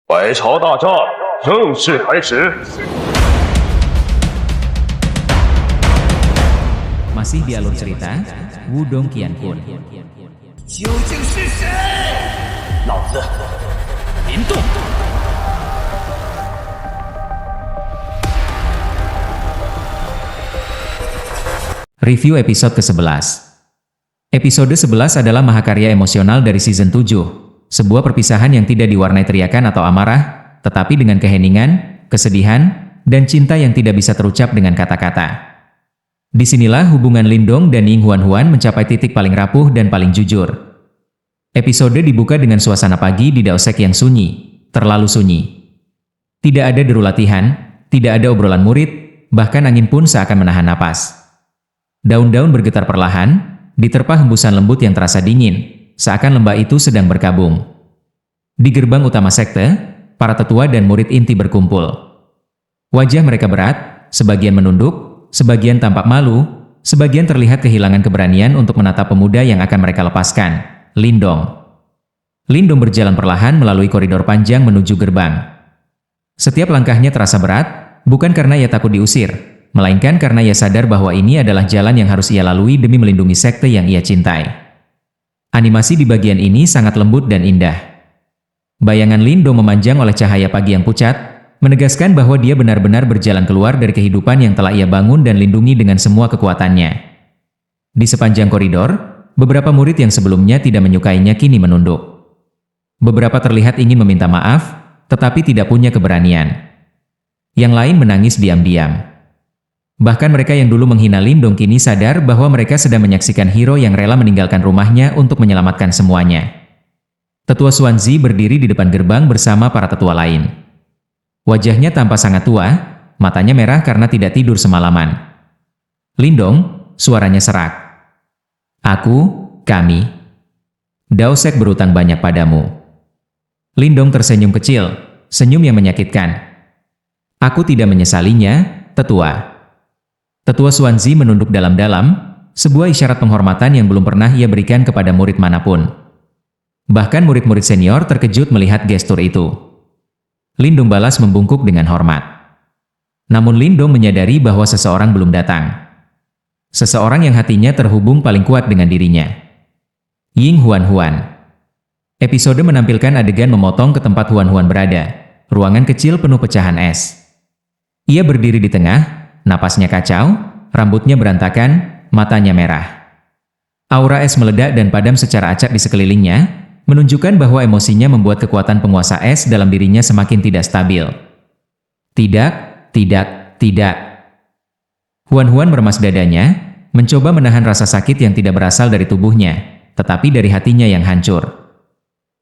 百朝大战正式开始。Masih di alur cerita Wudong Qianpun. 究竟是谁？老子林动。Review episode ke-11. Episode 11 adalah mahakarya emosional dari season 7, sebuah perpisahan yang tidak diwarnai teriakan atau amarah, tetapi dengan keheningan, kesedihan, dan cinta yang tidak bisa terucap dengan kata-kata. Disinilah hubungan Lindong dan Ying Huan-Huan mencapai titik paling rapuh dan paling jujur. Episode dibuka dengan suasana pagi di Daosek yang sunyi, terlalu sunyi. Tidak ada deru latihan, tidak ada obrolan murid, bahkan angin pun seakan menahan napas. Daun-daun bergetar perlahan, diterpa hembusan lembut yang terasa dingin, seakan lembah itu sedang berkabung. Di gerbang utama sekte, para tetua dan murid inti berkumpul. Wajah mereka berat, sebagian menunduk, sebagian tampak malu, sebagian terlihat kehilangan keberanian untuk menatap pemuda yang akan mereka lepaskan, Lindong. Lindong berjalan perlahan melalui koridor panjang menuju gerbang. Setiap langkahnya terasa berat, bukan karena ia takut diusir, melainkan karena ia sadar bahwa ini adalah jalan yang harus ia lalui demi melindungi sekte yang ia cintai. Animasi di bagian ini sangat lembut dan indah. Bayangan Lindong memanjang oleh cahaya pagi yang pucat, menegaskan bahwa dia benar-benar berjalan keluar dari kehidupan yang telah ia bangun dan lindungi dengan semua kekuatannya. Di sepanjang koridor, beberapa murid yang sebelumnya tidak menyukainya kini menunduk. Beberapa terlihat ingin meminta maaf, tetapi tidak punya keberanian. Yang lain menangis diam-diam. Bahkan mereka yang dulu menghina Lindong kini sadar bahwa mereka sedang menyaksikan hero yang rela meninggalkan rumahnya untuk menyelamatkan semuanya. Tetua Xuanzi berdiri di depan gerbang bersama para tetua lain. Wajahnya tampak sangat tua, matanya merah karena tidak tidur semalaman. Lindong, suaranya serak. Kami. Daosek berutang banyak padamu. Lindong tersenyum kecil, senyum yang menyakitkan. Aku tidak menyesalinya, tetua. Tetua Xuanzi menunduk dalam-dalam, sebuah isyarat penghormatan yang belum pernah ia berikan kepada murid manapun. Bahkan murid-murid senior terkejut melihat gestur itu. Lindong balas membungkuk dengan hormat. Namun Lindong menyadari bahwa seseorang belum datang. Seseorang yang hatinya terhubung paling kuat dengan dirinya. Ying Huan-Huan. Episode menampilkan adegan memotong ke tempat Huan-Huan berada, ruangan kecil penuh pecahan es. Ia berdiri di tengah, napasnya kacau, rambutnya berantakan, matanya merah. Aura es meledak dan padam secara acak di sekelilingnya, menunjukkan bahwa emosinya membuat kekuatan penguasa es dalam dirinya semakin tidak stabil. Tidak. Huan-Huan meremas dadanya, mencoba menahan rasa sakit yang tidak berasal dari tubuhnya, tetapi dari hatinya yang hancur.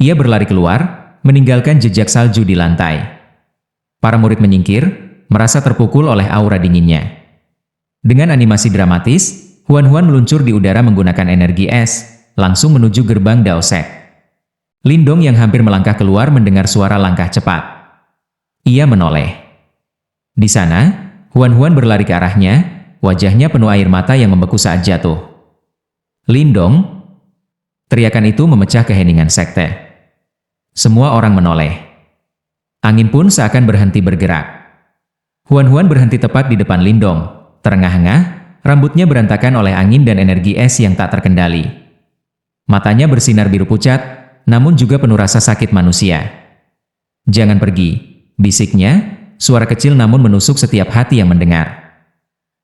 Ia berlari keluar, meninggalkan jejak salju di lantai. Para murid menyingkir, merasa terpukul oleh aura dinginnya. Dengan animasi dramatis, Huan-Huan meluncur di udara menggunakan energi es, langsung menuju gerbang Daosek. Lindong yang hampir melangkah keluar mendengar suara langkah cepat. Ia menoleh. Di sana, Huan-Huan berlari ke arahnya, wajahnya penuh air mata yang membeku saat jatuh. Lindong! Teriakan itu memecah keheningan sekte. Semua orang menoleh. Angin pun seakan berhenti bergerak. Huan-Huan berhenti tepat di depan Lindong, terengah-engah, rambutnya berantakan oleh angin dan energi es yang tak terkendali. Matanya bersinar biru pucat, namun juga penuh rasa sakit manusia. Jangan pergi, bisiknya, suara kecil namun menusuk setiap hati yang mendengar.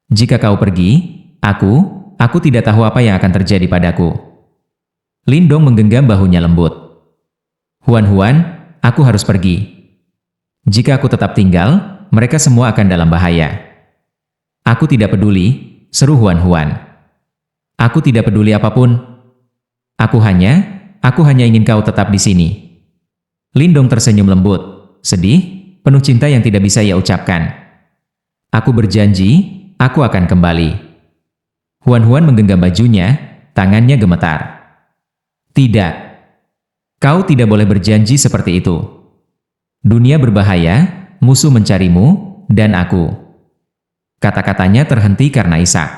Jika kau pergi, aku tidak tahu apa yang akan terjadi padaku. Lindong menggenggam bahunya lembut. Huan-Huan, aku harus pergi. Jika aku tetap tinggal, mereka semua akan dalam bahaya. Aku tidak peduli, seru Huan-Huan. Aku tidak peduli apapun. Aku hanya ingin kau tetap di sini. Lindong tersenyum lembut, sedih, penuh cinta yang tidak bisa ia ucapkan. Aku berjanji, aku akan kembali. Huan-Huan menggenggam bajunya, tangannya gemetar. Tidak. Kau tidak boleh berjanji seperti itu. Dunia berbahaya, musuh mencarimu, dan aku. Kata-katanya terhenti karena isak.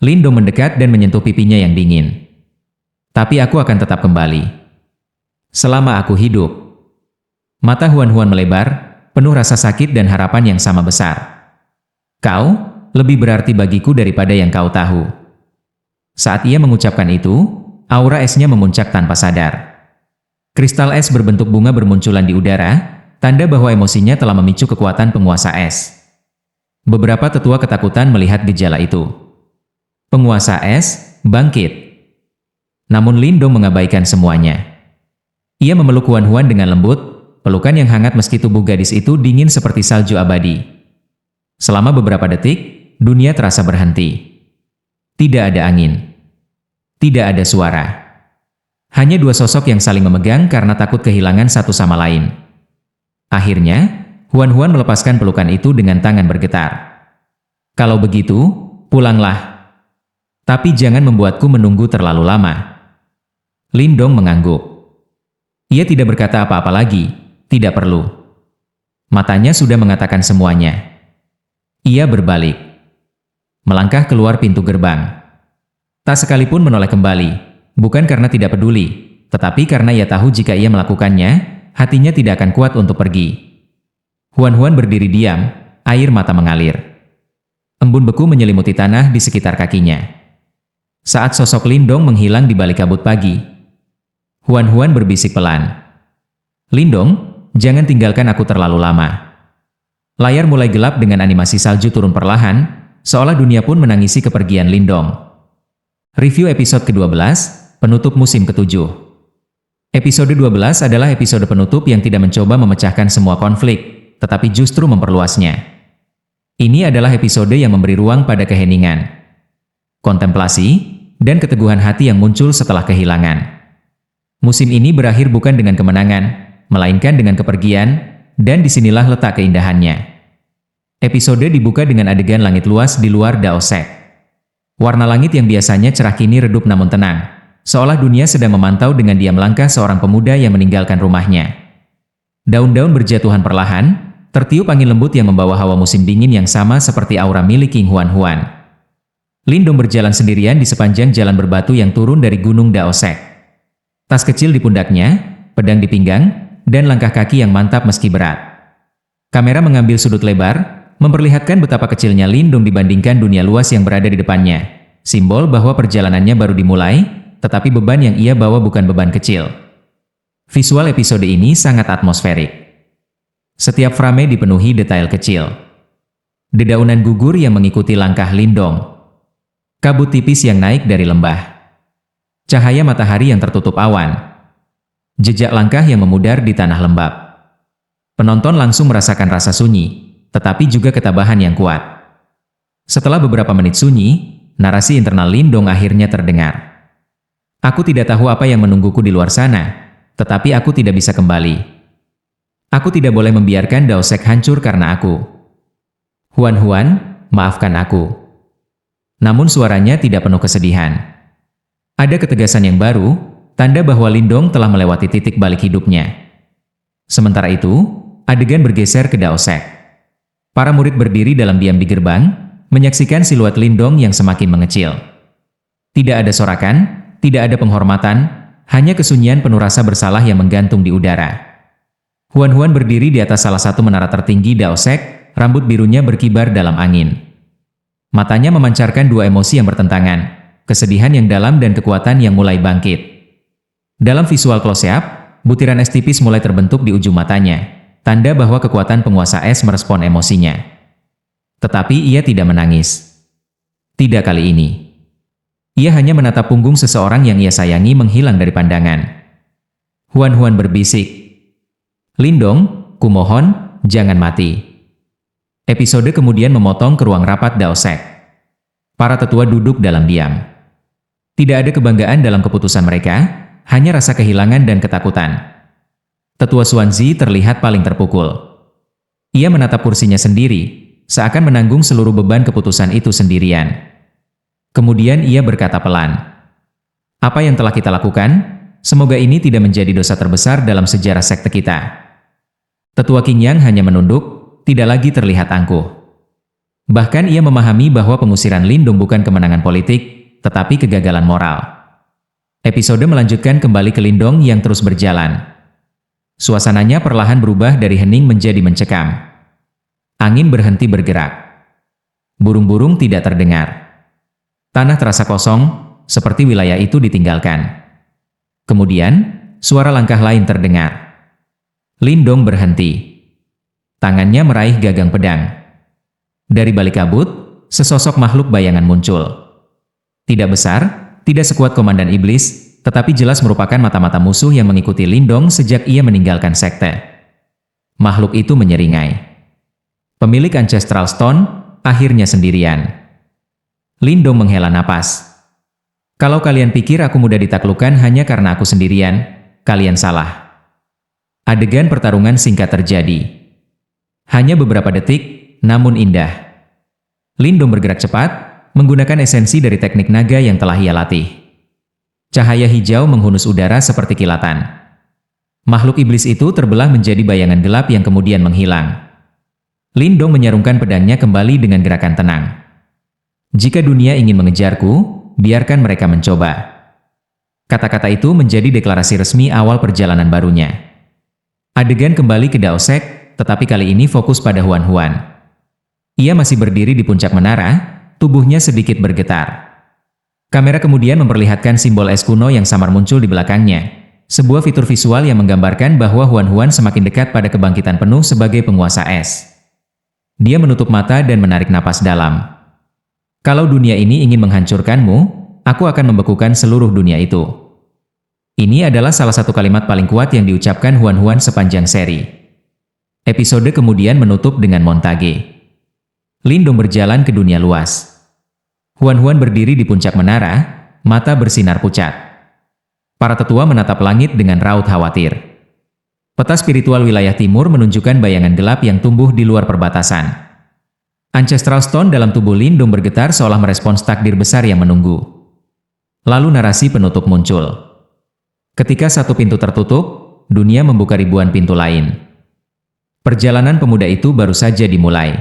Lindong mendekat dan menyentuh pipinya yang dingin. Tapi aku akan tetap kembali. Selama aku hidup. Mata Huan melebar, penuh rasa sakit dan harapan yang sama besar. Kau lebih berarti bagiku daripada yang kau tahu. Saat ia mengucapkan itu, aura esnya memuncak tanpa sadar. Kristal es berbentuk bunga bermunculan di udara, tanda bahwa emosinya telah memicu kekuatan penguasa es. Beberapa tetua ketakutan melihat gejala itu. Penguasa es bangkit. Namun Lindong mengabaikan semuanya. Ia memeluk Huan dengan lembut, pelukan yang hangat meski tubuh gadis itu dingin seperti salju abadi. Selama beberapa detik, dunia terasa berhenti. Tidak ada angin. Tidak ada suara. Hanya dua sosok yang saling memegang karena takut kehilangan satu sama lain. Akhirnya, Huan melepaskan pelukan itu dengan tangan bergetar. Kalau begitu, pulanglah. Tapi jangan membuatku menunggu terlalu lama. Lindong mengangguk. Ia tidak berkata apa-apa lagi, tidak perlu. Matanya sudah mengatakan semuanya. Ia berbalik. Melangkah keluar pintu gerbang. Tak sekalipun menoleh kembali, bukan karena tidak peduli, tetapi karena ia tahu jika ia melakukannya, hatinya tidak akan kuat untuk pergi. Huan berdiri diam, air mata mengalir. Embun beku menyelimuti tanah di sekitar kakinya. Saat sosok Lindong menghilang di balik kabut pagi, Huan berbisik pelan. Lindong, jangan tinggalkan aku terlalu lama. Layar mulai gelap dengan animasi salju turun perlahan, seolah dunia pun menangisi kepergian Lindong. Review episode ke-12, penutup musim ke-7. Episode 12 adalah episode penutup yang tidak mencoba memecahkan semua konflik, tetapi justru memperluasnya. Ini adalah episode yang memberi ruang pada keheningan, kontemplasi, dan keteguhan hati yang muncul setelah kehilangan. Musim ini berakhir bukan dengan kemenangan, melainkan dengan kepergian, dan disinilah letak keindahannya. Episode dibuka dengan adegan langit luas di luar Dao Sek. Warna langit yang biasanya cerah kini redup namun tenang, seolah dunia sedang memantau dengan diam langkah seorang pemuda yang meninggalkan rumahnya. Daun-daun berjatuhan perlahan, tertiup angin lembut yang membawa hawa musim dingin yang sama seperti aura milik King Huan. Lindong berjalan sendirian di sepanjang jalan berbatu yang turun dari gunung Dao Sek. Tas kecil di pundaknya, pedang di pinggang, dan langkah kaki yang mantap meski berat. Kamera mengambil sudut lebar, memperlihatkan betapa kecilnya Lindong dibandingkan dunia luas yang berada di depannya. Simbol bahwa perjalanannya baru dimulai, tetapi beban yang ia bawa bukan beban kecil. Visual episode ini sangat atmosferik. Setiap frame dipenuhi detail kecil. Dedaunan gugur yang mengikuti langkah Lindong. Kabut tipis yang naik dari lembah. Cahaya matahari yang tertutup awan. Jejak langkah yang memudar di tanah lembab. Penonton langsung merasakan rasa sunyi, tetapi juga ketabahan yang kuat. Setelah beberapa menit sunyi, narasi internal Lindong akhirnya terdengar. Aku tidak tahu apa yang menungguku di luar sana, tetapi aku tidak bisa kembali. Aku tidak boleh membiarkan Dao Sek hancur karena aku. Huan, maafkan aku. Namun suaranya tidak penuh kesedihan. Ada ketegasan yang baru, tanda bahwa Lindong telah melewati titik balik hidupnya. Sementara itu, adegan bergeser ke Dao Sek. Para murid berdiri dalam diam di gerbang, menyaksikan siluet Lindong yang semakin mengecil. Tidak ada sorakan, tidak ada penghormatan, hanya kesunyian penuh rasa bersalah yang menggantung di udara. Huan berdiri di atas salah satu menara tertinggi Dao Sek, rambut birunya berkibar dalam angin. Matanya memancarkan dua emosi yang bertentangan. Kesedihan yang dalam dan kekuatan yang mulai bangkit. Dalam visual close-up, butiran es tipis mulai terbentuk di ujung matanya, tanda bahwa kekuatan penguasa es merespon emosinya. Tetapi ia tidak menangis. Tidak kali ini. Ia hanya menatap punggung seseorang yang ia sayangi menghilang dari pandangan. Huan berbisik. Lindong, kumohon, jangan mati. Episode kemudian memotong ke ruang rapat Dao Sek. Para tetua duduk dalam diam. Tidak ada kebanggaan dalam keputusan mereka, hanya rasa kehilangan dan ketakutan. Tetua Xuanzi terlihat paling terpukul. Ia menatap kursinya sendiri, seakan menanggung seluruh beban keputusan itu sendirian. Kemudian ia berkata pelan, "Apa yang telah kita lakukan, semoga ini tidak menjadi dosa terbesar dalam sejarah sekte kita." Tetua Qingyang hanya menunduk, tidak lagi terlihat angkuh. Bahkan ia memahami bahwa pengusiran Lindong bukan kemenangan politik, tetapi kegagalan moral. Episode melanjutkan kembali ke Lindong yang terus berjalan. Suasananya perlahan berubah dari hening menjadi mencekam. Angin berhenti bergerak. Burung-burung tidak terdengar. Tanah terasa kosong, seperti wilayah itu ditinggalkan. Kemudian, suara langkah lain terdengar. Lindong berhenti. Tangannya meraih gagang pedang. Dari balik kabut, sesosok makhluk bayangan muncul. Tidak besar, tidak sekuat Komandan Iblis, tetapi jelas merupakan mata-mata musuh yang mengikuti Lindong sejak ia meninggalkan sekte. Makhluk itu menyeringai. Pemilik Ancestral Stone akhirnya sendirian. Lindong menghela napas. Kalau kalian pikir aku mudah ditaklukkan hanya karena aku sendirian, kalian salah. Adegan pertarungan singkat terjadi. Hanya beberapa detik, namun indah. Lindong bergerak cepat, menggunakan esensi dari teknik naga yang telah ia latih. Cahaya hijau menghunus udara seperti kilatan. Makhluk iblis itu terbelah menjadi bayangan gelap yang kemudian menghilang. Lindong menyarungkan pedangnya kembali dengan gerakan tenang. Jika dunia ingin mengejarku, biarkan mereka mencoba. Kata-kata itu menjadi deklarasi resmi awal perjalanan barunya. Adegan kembali ke Daosek, tetapi kali ini fokus pada Huan-Huan. Ia masih berdiri di puncak menara, tubuhnya sedikit bergetar. Kamera kemudian memperlihatkan simbol es kuno yang samar muncul di belakangnya. Sebuah fitur visual yang menggambarkan bahwa Huan-Huan semakin dekat pada kebangkitan penuh sebagai penguasa es. Dia menutup mata dan menarik napas dalam. Kalau dunia ini ingin menghancurkanmu, aku akan membekukan seluruh dunia itu. Ini adalah salah satu kalimat paling kuat yang diucapkan Huan-Huan sepanjang seri. Episode kemudian menutup dengan montage. Lindong berjalan ke dunia luas. Huan-Huan berdiri di puncak menara, mata bersinar pucat. Para tetua menatap langit dengan raut khawatir. Peta spiritual wilayah timur menunjukkan bayangan gelap yang tumbuh di luar perbatasan. Ancestral Stone dalam tubuh Lindong bergetar seolah merespons takdir besar yang menunggu. Lalu narasi penutup muncul. Ketika satu pintu tertutup, dunia membuka ribuan pintu lain. Perjalanan pemuda itu baru saja dimulai.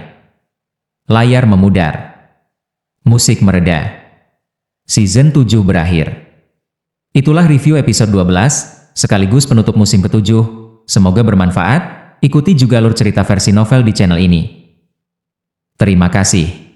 Layar memudar. Musik mereda. Season 7 berakhir. Itulah review episode 12, sekaligus penutup musim ke-7. Semoga bermanfaat. Ikuti juga alur cerita versi novel di channel ini. Terima kasih.